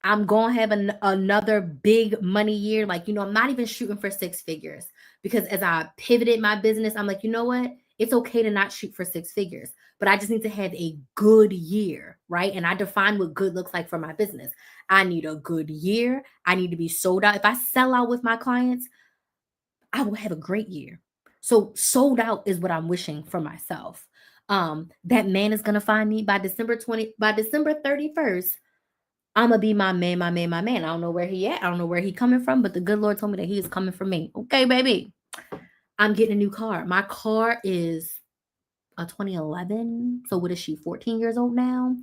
I'm going to have another big money year. Like, I'm not even shooting for six figures, because as I pivoted my business, I'm like, you know what? It's okay to not shoot for six figures, but I just need to have a good year, right? And I define what good looks like for my business. I need a good year. I need to be sold out. If I sell out with my clients, I will have a great year. So sold out is what I'm wishing for myself. That man is gonna find me by December 31st. I'm gonna be my man, my man, my man. I don't know where he at. I don't know where he coming from, but the good Lord told me that he is coming for me. Okay, baby. I'm getting a new car. My car is a 2011. So what is she? 14 years old now.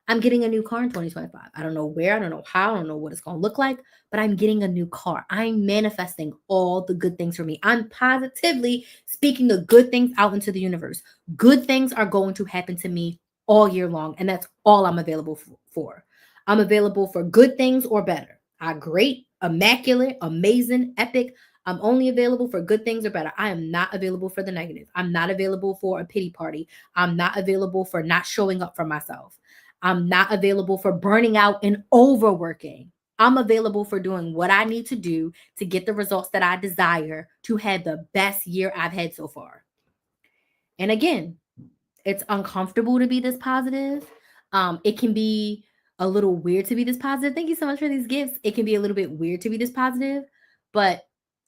I'm getting a new car in 2025. I don't know where, I don't know how, I don't know what it's going to look like, but I'm getting a new car. I'm manifesting all the good things for me. I'm positively speaking the good things out into the universe. Good things are going to happen to me all year long, and that's all I'm available for. I'm available for good things or better. Great, immaculate, amazing, epic. I'm only available for good things or better. I am not available for the negative. I'm not available for a pity party. I'm not available for not showing up for myself. I'm not available for burning out and overworking. I'm available for doing what I need to do to get the results that I desire to have the best year I've had so far. And again, it's uncomfortable to be this positive. It can be a little weird to be this positive. Thank you so much for these gifts. It can be a little bit weird to be this positive, but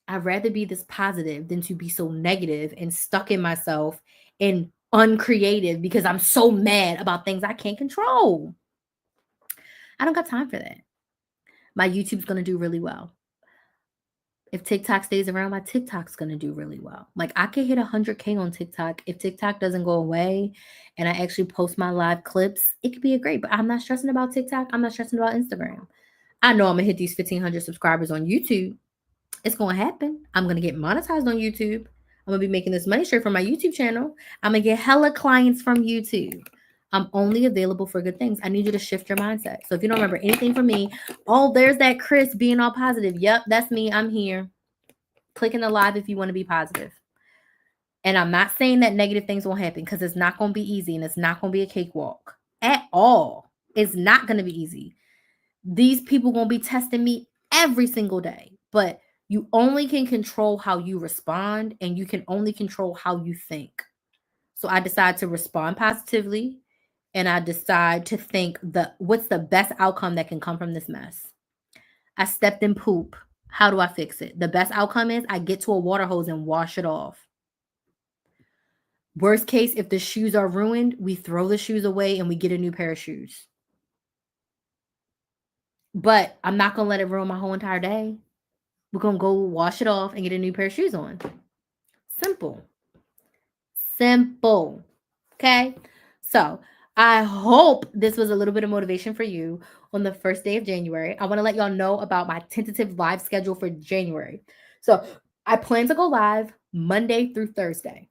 I'd rather be this positive than to be so negative and stuck in myself and uncreative because I'm so mad about things I can't control. I don't got time for that. My YouTube's going to do really well. If TikTok stays around, my TikTok's going to do really well. Like, I could hit 100K on TikTok. If TikTok doesn't go away and I actually post my live clips, it could be great. But I'm not stressing about TikTok. I'm not stressing about Instagram. I know I'm going to hit these 1,500 subscribers on YouTube. It's going to happen. I'm going to get monetized on YouTube. I'm going to be making this money straight from my YouTube channel. I'm going to get hella clients from YouTube. I'm only available for good things. I need you to shift your mindset. So if you don't remember anything from me, oh, there's that Chris being all positive. Yep, that's me. I'm here. Click in the live if you want to be positive. And I'm not saying that negative things won't happen, because it's not going to be easy and it's not going to be a cakewalk at all. It's not going to be easy. These people going to be testing me every single day, but you only can control how you respond, and you can only control how you think. So I decide to respond positively and I decide to think what's the best outcome that can come from this mess. I stepped in poop. How do I fix it? The best outcome is I get to a water hose and wash it off. Worst case, if the shoes are ruined, we throw the shoes away and we get a new pair of shoes. But I'm not going to let it ruin my whole entire day. We're going to go wash it off and get a new pair of shoes on. Simple. Simple. Okay? So I hope this was a little bit of motivation for you on the first day of January. I want to let y'all know about my tentative live schedule for January. So I plan to go live Monday through Thursday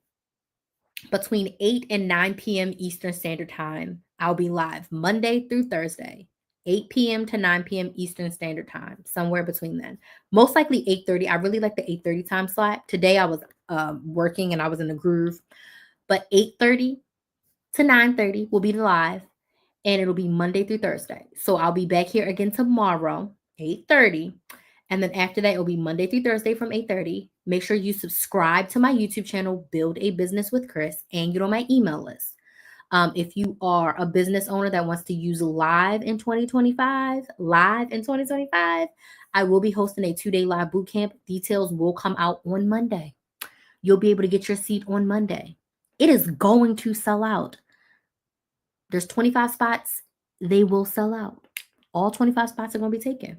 between 8 and 9 p.m. Eastern Standard Time. I'll be live Monday through Thursday, 8 p.m. to 9 p.m. Eastern Standard Time, somewhere between then. Most likely 8:30. I really like the 8:30 time slot. Today I was working and I was in the groove, but 8:30 to 9:30 will be the live, and it'll be Monday through Thursday. So I'll be back here again tomorrow, 8:30. And then after that, it'll be Monday through Thursday from 8:30. Make sure you subscribe to my YouTube channel, Build a Business with Chris, and get on my email list. If you are a business owner that wants to use live in 2025, I will be hosting a 2-day live bootcamp. Details will come out on Monday. You'll be able to get your seat on Monday. It is going to sell out. There's 25 spots. They will sell out. All 25 spots are going to be taken.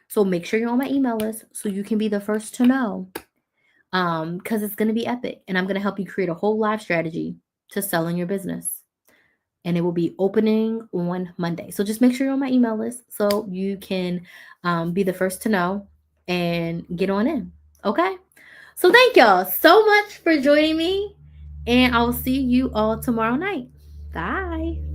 So make sure you're on my email list so you can be the first to know. Because it's going to be epic. And I'm going to help you create a whole live strategy to sell in your business. And it will be opening on Monday. So just make sure you're on my email list so you can be the first to know and get on in. Okay? So thank y'all so much for joining me. And I will see you all tomorrow night. Bye.